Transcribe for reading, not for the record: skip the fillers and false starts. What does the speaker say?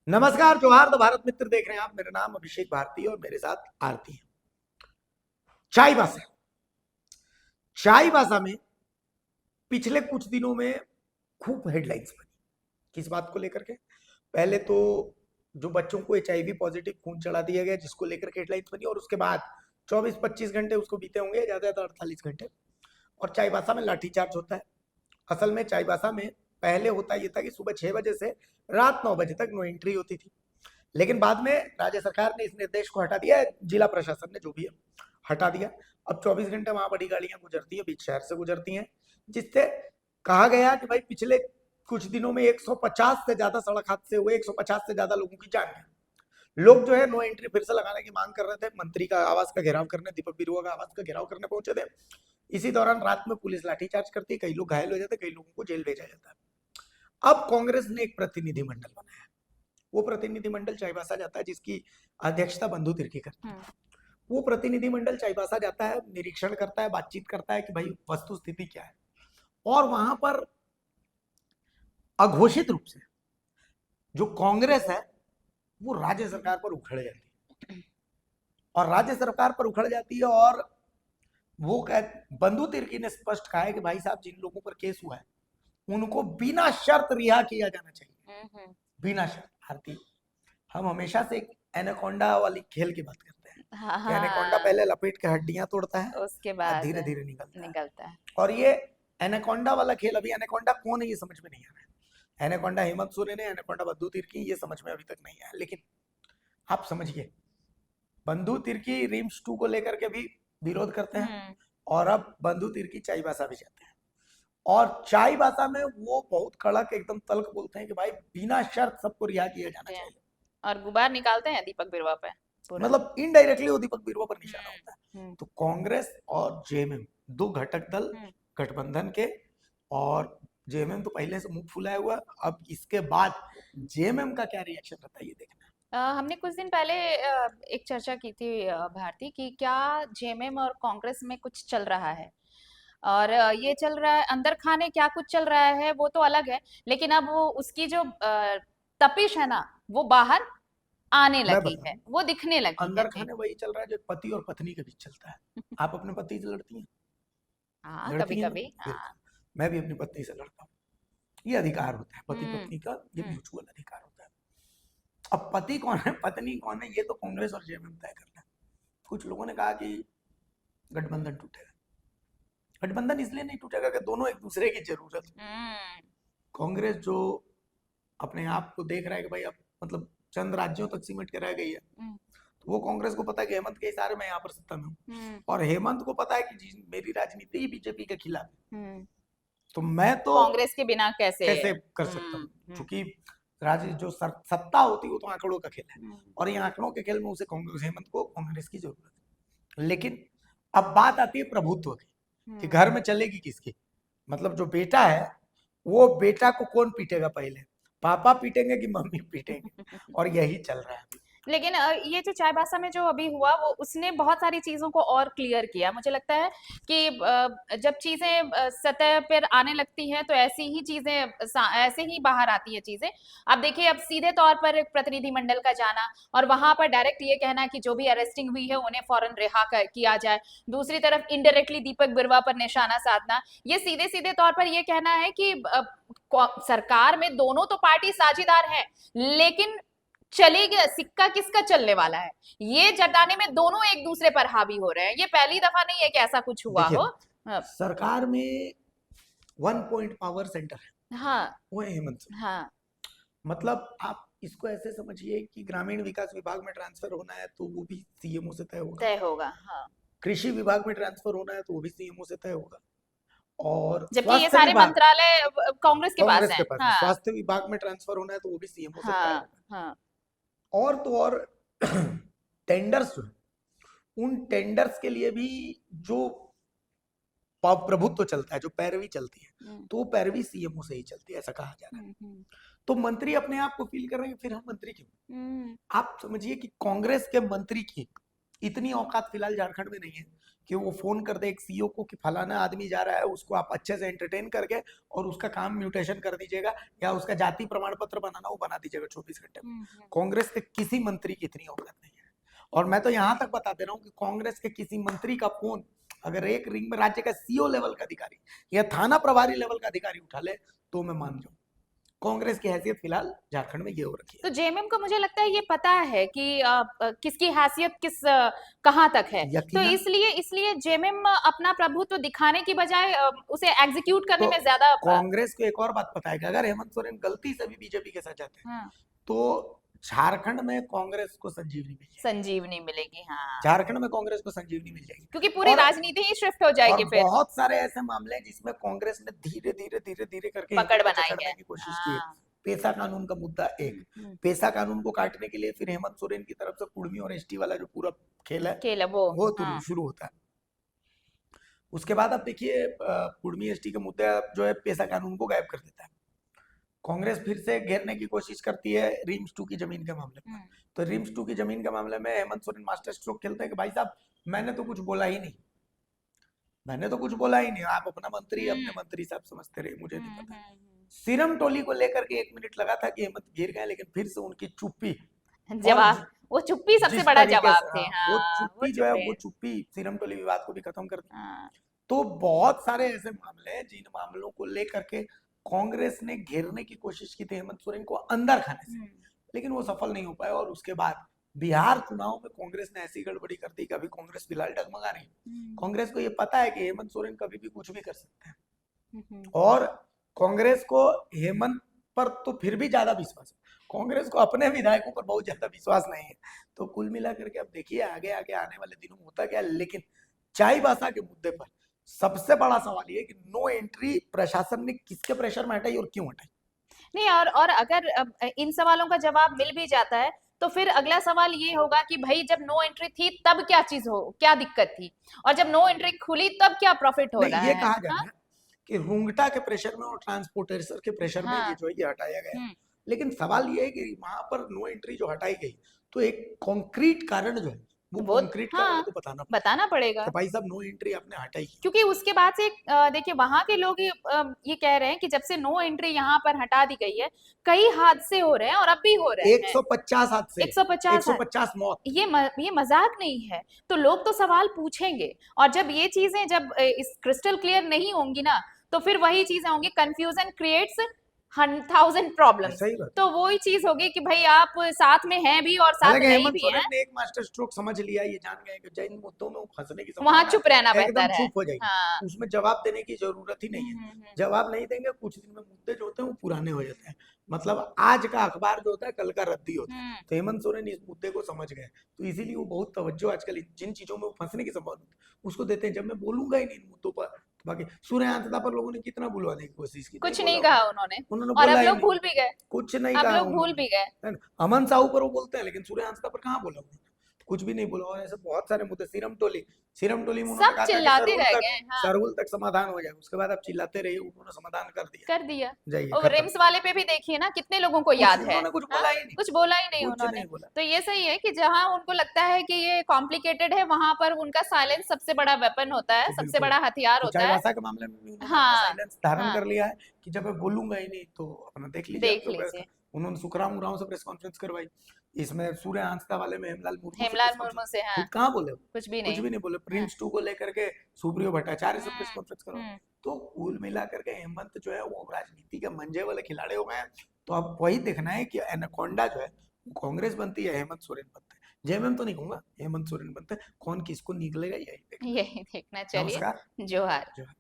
नमस्कार, जोहार द भारत मित्र देख रहे हैं आप। मेरा नाम अभिषेक भारती और मेरे साथ आरती है। चाईबासा चाईबासा में पिछले कुछ दिनों में खूब हेडलाइंस बनी। किस बात को लेकर के? पहले तो जो बच्चों को HIV पॉजिटिव खून चढ़ा दिया गया, जिसको लेकर के हेडलाइंस बनी, और उसके बाद 24-25 घंटे उसको बीते होंगे, ज्यादा ज्यादा 48 घंटे, और चाईबासा में लाठीचार्ज होता है। असल में चाईबासा में पहले होता ये था कि सुबह 6 बजे से रात 9 बजे तक नो एंट्री होती थी, लेकिन बाद में राज्य सरकार ने इस निर्देश को हटा दिया, जिला प्रशासन ने जो भी है हटा दिया। अब 24 घंटे वहां बड़ी गाड़ियां गुजरती हैं, बीच शहर से गुजरती हैं, जिससे कहा गया कि भाई पिछले कुछ दिनों में 150 से ज्यादा सड़क हादसे हुए, 150 से ज्यादा लोगों की जान गई। लोग जो है नो एंट्री फिर से लगाने की मांग कर रहे थे। मंत्री का आवास का घेराव करने, दीपक बिरुआ का आवास का घेराव करने पहुंचे थे। इसी दौरान रात में पुलिस लाठीचार्ज करती है, कई लोग घायल हो जाते, कई लोगों को जेल भेजा जाता है। अब कांग्रेस ने एक प्रतिनिधिमंडल बनाया। वो प्रतिनिधिमंडल चाईबासा जाता है, जिसकी अध्यक्षता बंधु तिर्की करता है। वो प्रतिनिधिमंडल चाईबासा जाता है, निरीक्षण करता है, बातचीत करता है कि भाई वस्तु स्थिति क्या है, और वहां पर अघोषित रूप से जो कांग्रेस है वो राज्य सरकार पर उखड़ जाती है, और राज्य सरकार पर उखड़ जाती है। और वो बंधु तिर्की ने स्पष्ट कहा है कि भाई साहब, जिन लोगों पर केस हुआ है उनको बिना शर्त रिहा किया जाना चाहिए, बिना शर्त। भारतीय हम हमेशा से एक एनाकोंडा वाली खेल की बात करते हैं। हाँ, एनाकोंडा पहले लपेट के हड्डियां तोड़ता है उसके और बाद धीरे धीरे निकलता है। निकलता है। और ये एनाकोंडा वाला खेल, अभी एनाकोंडा कौन है ये समझ में नहीं आ रहा है। एनाकोंडा हेमंत सोरेन है, एनाकोंडा बंधु तिर्की, ये समझ में अभी तक नहीं आया। लेकिन आप समझिए, बंधु तिर्की रिम्स 2 को लेकर के भी विरोध करते हैं, और अब बंधु तिर्की चाईबासा भी जाते हैं, और चाईबासा में वो बहुत कड़क एकदम तल्ख बोलते हैं कि भाई बिना शर्त सबको रिहा किया जाना चाहिए। और गुबार निकालते हैं दीपक बिरुवा पे पूरा। मतलब इनडायरेक्टली वो दीपक बिरुवा पर निशाना होता है। हम्म तो कांग्रेस और जेएमएम, दो घटक दल हम्म गठबंधन के, और जेएमएम तो पहले से मुंह फुलाया हुआ। अब इसके बाद जेएमएम का क्या रिएक्शन रहता है, ये देखना है। हमने कुछ दिन पहले एक चर्चा की थी भारती की, क्या जेएमएम और कांग्रेस में कुछ चल रहा है। और ये चल रहा है अंदर खाने, क्या कुछ चल रहा है वो तो अलग है, लेकिन अब वो उसकी जो तपिश है ना, वो बाहर आने मैं लगी है, बताऊं, वो दिखने लगी है अंदर जी। खाने वही चल रहा है जो पति और पत्नी के बीच चलता है। आप अपने पति से लड़ती हैं? हाँ, कभी लड़ती हैं ना? कभी हाँ। बिल्कुल, मैं भी अपनी पत्नी से लड़ता हूँ। ये अधिकार होता है पति हम्म पत्नी का, ये हम्म म्यूचुअल अधिकार होता है। अब पति कौन है पत्नी कौन है, ये तो कांग्रेस और जेएमएम तय करना है। कुछ लोगों ने कहा कि गठबंधन टूटेगा। गठबंधन इसलिए नहीं टूटेगा कि दोनों एक दूसरे की जरूरत है। हम्म कांग्रेस जो अपने आप को देख रहा है कि भाई अब मतलब चंद राज्यों तक सिमट के रह गई है, हम्म तो वो कांग्रेस को पता है कि हेमंत के इशारे में यहाँ पर सत्ता में हूँ, हम्म और हेमंत को पता है कि मेरी राजनीति ही बीजेपी के खिलाफ है, हम्म तो मैं तो कांग्रेस के बिना कैसे। कैसे कर सकता हूँ। क्योंकि जो सत्ता होती है वो तो आंकड़ों का खेल है, हम्म और ये आंकड़ों के खेल में उसे कांग्रेस, हेमंत को कांग्रेस की जरूरत है। लेकिन अब बात आती है प्रभुत्व की, कि घर में चलेगी किसकी। मतलब जो बेटा है, वो बेटा को कौन पीटेगा पहले, पापा पीटेंगे कि मम्मी पीटेंगे, और यही चल रहा है अभी। लेकिन ये जो चाईबासा में जो अभी हुआ, वो उसने बहुत सारी चीजों को और क्लियर किया। मुझे लगता है कि जब चीजें सतह पर आने लगती हैं तो ऐसी ही चीजें ऐसे ही बाहर आती है चीजें। अब देखिए, अब सीधे तौर पर एक प्रतिनिधिमंडल का जाना और वहां पर डायरेक्ट ये कहना कि जो भी अरेस्टिंग हुई है उन्हें फौरन रिहा किया जाए। दूसरी तरफ इनडायरेक्टली दीपक बिरुवा पर निशाना साधना, ये सीधे सीधे तौर पर ये कहना है कि सरकार में दोनों तो पार्टी साझीदार है, लेकिन चलेगा सिक्का किसका चलने वाला है, ये जताने में दोनों एक दूसरे पर हावी हो रहे हैं। ये पहली दफा नहीं है कि ऐसा कुछ हुआ देखिए, हो। सरकार में 1 पॉइंट पावर सेंटर है, हाँ वो है हेमंत। हाँ मतलब आप इसको ऐसे समझिए कि ग्रामीण विकास विभाग में ट्रांसफर होना है तो वो भी सीएमओ से तय होगा, तय होगा। हाँ, कृषि विभाग में ट्रांसफर होना है तो वो भी सीएमओ से तय होगा, और जबकि ये स्वास्थ्य सारे विभाग मंत्रालय कांग्रेस के पास कांग्रेस के हैं। पास है, हाँ स्वास्थ्य विभाग में ट्रांसफर होना है तो वो भी सीएमओ से तय हाँ होगा। हाँ। और तो और टेंडर्स जो है, उन टेंडर्स के लिए भी जो प्रभुत्व चलता है, जो पैरवी चलती है, तो वो पैरवी सीएमओ से ही चलती है, ऐसा कहा जा रहा है। तो मंत्री अपने आप को फील कर रहे हैं फिर हम मंत्री क्यों। आप समझिए कि कांग्रेस के मंत्री की इतनी औकात फिलहाल झारखंड में नहीं है कि वो फोन कर दे एक सीईओ को कि फलाना आदमी जा रहा है, उसको आप अच्छे से एंटरटेन करके और उसका काम म्यूटेशन कर दीजिएगा या उसका जाति प्रमाण पत्र बनाना वो बना दीजिएगा 24 घंटे में। कांग्रेस के किसी मंत्री की इतनी औकात नहीं है। और मैं तो यहाँ तक बता दे रहा हूँ कि कांग्रेस के किसी मंत्री का फोन अगर एक रिंग में राज्य का सीईओ लेवल का अधिकारी या थाना प्रभारी लेवल का अधिकारी उठा ले तो मैं मान जाऊं। कांग्रेस की हैसियत फिलहाल झारखंड में ये हो रखी है। तो जेएमएम को मुझे लगता है ये पता है कि किसकी हैसियत कहाँ तक है, तो यकीनन इसलिए इसलिए जेएमएम अपना प्रभुत्व दिखाने की बजाय उसे एग्जीक्यूट करने तो में ज्यादा कांग्रेस को एक और बात पता है कि अगर हेमंत सोरेन गलती से भी बीजेपी के साथ जाते हैं हाँ, तो झारखंड में कांग्रेस को संजीवनी मिल जाएगी। संजीवनी मिलेगी, हाँ, झारखंड में कांग्रेस को संजीवनी मिल जाएगी क्योंकि पूरी और राजनीति ही शिफ्ट हो जाएगी और फिर, बहुत सारे ऐसे मामले हैं जिसमें कांग्रेस ने धीरे धीरे धीरे धीरे करके पकड़ हिंदुत्व को बनाई जकड़ने है, की कोशिश की है। हाँ, पेशा कानून का मुद्दा एक, पेशा कानून को काटने के लिए फिर हेमंत सोरेन की तरफ से कुर्मी और एसटी वाला जो पूरा खेल है खेल वो हाँ, शुरू होता है। उसके बाद आप देखिए कुर्मी एसटी के मुद्दे जो है पेशा कानून को गायब कर देता है। कांग्रेस फिर से घेरने की कोशिश करती है रिम्स 2 की जमीन के मामले में। तो रिम्स 2 की जमीन के मामले में हेमंत सोरेन मास्टर स्ट्रोक खेलते हैं कि भाई साहब मैंने तो कुछ बोला ही नहीं, मैंने तो कुछ बोला ही नहीं, आप अपना मंत्री अपने मंत्री साहब समझते रहे, मुझे नहीं पता। सीरम टोली को लेकर के 1 मिनट लगा था कि हेमंत गिर गए, लेकिन फिर से उनकी चुप्पी जवाब, वो चुप्पी सबसे जिस बड़ा तरीके जवाब से थे, वो हाँ, चुप्पी जो है वो चुप्पी सीरम टोली विवाद को भी खत्म कर दी। हाँ, तो बहुत सारे ऐसे मामले हैं जिन मामलों को लेकर के कांग्रेस ने घेरने की कोशिश की थी हेमंत सोरेन को अंदर खाने से, लेकिन वो सफल नहीं हो पाया। और उसके बाद बिहार चुनाव में कांग्रेस ने ऐसी गड़बड़ी कर दी कि अभी कांग्रेस फिलहाल डगमगा रही है। कांग्रेस को ये पता है कि हेमंत सोरेन कभी भी कुछ भी कर सकते हैं और कांग्रेस को हेमंत पर तो फिर भी ज्यादा विश्वास है, कांग्रेस को अपने विधायकों पर बहुत ज्यादा विश्वास नहीं है। तो कुल मिलाकर के अब देखिए आगे आगे आने वाले दिनों में होता क्या है। लेकिन चाईबासा के मुद्दे पर सबसे बड़ा सवाल ये कि नो एंट्री प्रशासन ने किसके प्रेशर में हटाई और क्यों हटाई। नहीं, और अगर इन सवालों का जवाब मिल भी जाता है तो फिर अगला सवाल ये होगा कि भाई जब नो एंट्री थी तब क्या दिक्कत थी, और जब नो एंट्री खुली तब क्या प्रॉफिट हो नहीं, रहा ये है, कहा जा रहा हाँ? है कि रुंगटा के प्रेशर में और ट्रांसपोर्टर के प्रेशर में हाँ, ये जो है ये हटाया गया। लेकिन सवाल ये है कि वहां पर नो एंट्री जो हटाई गई तो एक कॉन्क्रीट कारण जो है वो वो कॉन्क्रीट कारण हाँ, को बताना पड़ेगा, कि भाई साहब नो एंट्री आपने हटाई क्यों। क्योंकि उसके बाद से देखिए वहां के लोग ये कह रहे हैं कि जब से नो एंट्री यहाँ पर हटा दी गई है कई हादसे हो रहे हैं और अब भी हो रहे हैं, 150 हादसे, 150 150 मौत, ये मजाक नहीं है। तो लोग तो सवाल पूछेंगे, और जब ये चीजें जब इस क्रिस्टल क्लियर नहीं होंगी ना तो फिर वही चीजें होंगी, कंफ्यूजन क्रिएट्स 1000 प्रॉब्लम्स, सही बात। तो वही चीज होगी कि भाई आप साथ में हैं भी और साथ हालांकि नहीं हेमंत भी सोरेन हैं, ने एक मास्टर स्ट्रोक समझ लिया, ये जान गए कि जिन मुद्दों में वो फंसने की वहां संभावना चुप रहना है, एकदम बेहतर है, चुप हो जाएगी, हाँ, उसमें जवाब देने की जरूरत ही नहीं है। जवाब नहीं देंगे कुछ दिन में मुद्दे जो होते हैं वो पुराने हो जाते हैं। मतलब आज का अखबार जो होता है कल का रद्दी होता है। तो हेमंत सोरेन इस मुद्दे को समझ गए, तो इसीलिए वो बहुत तवज्जो आजकल जिन चीजों में वो फंसने की संभावना उसको देते हैं। जब मैं बोलूंगा ही नहीं इन मुद्दों पर, तो बाकी सूर्यकांता पर लोगों ने कितना बुलवाने की कोशिश की, कुछ नहीं कहा उन्होंने, उन्होंने और बोला अब ही लोग नहीं, भूल भी गए, कुछ नहीं अब कहा लोग भूल भी गए। उन्होंने। अमन साहू पर वो बोलते हैं लेकिन सूर्यकांता पर कहाँ बोला उन्होंने, कुछ भी नहीं बोला। और ऐसे बहुत सारे मुद्दे, सीरम टोली में उन्होंने सब कहा था कि चिल्लाते रह गए, हाँ, सरहुल तक समाधान हो जाए, उसके बाद आप चिल्लाते रहिए, उन्होंने समाधान कर दिया। जाइए और खत्म। रिम्स वाले पे भी देखिए ना कितने लोगों को याद है, उन्होंने कुछ बोला ही नहीं, कुछ बोला ही नहीं कुछ उन्होंने। नहीं बोला। तो ये सही है कि जहां उनको लगता है कि ये कॉम्प्लिकेटेड है वहां पर उनका साइलेंस सबसे बड़ा वेपन होता है, तो सबसे बिल्कुल। बड़ा हथियार तो होता है। चाईबासा के मामले में भी उन्होंने हाँ, साइलेंस धारण हाँ, कर लिया है कि जब मैं बोलूंगा ही नहीं तो अपना देख लीजिए। देख लीजिए, उन्होंने सुखराम उरांव से प्रेस कॉन्फ्रेंस करवाई, इसमें सूर्य आंसता वाले में हेमलाल मुर्मू से हेमलाल प्रेस मुर्मू कॉन्फ्रेंस, से, हाँ, खुद कहाँ बोले, कुछ भी कुछ भी नहीं बोले। प्रिंस 2 को लेकर के सुप्रियो भट्टाचार्य से प्रेस कॉन्फ्रेंस करवाई। तो कुल मिला करके हेमंत जो है वो राजनीति के मंजे वाले खिलाड़ी हो गए हैं। तो अब वही देखना है कि एनाकोंडा जो है वो कांग्रेस बनती है, हेमंत सोरेन बनते हैं। जेएमएम तो नहीं कहूंगा, हेमंत सोरेन बनते हैं, कौन किसको निकलेगा यही देखना। यही देखना। चलिए, नमस्कार, जोहार। जोहार।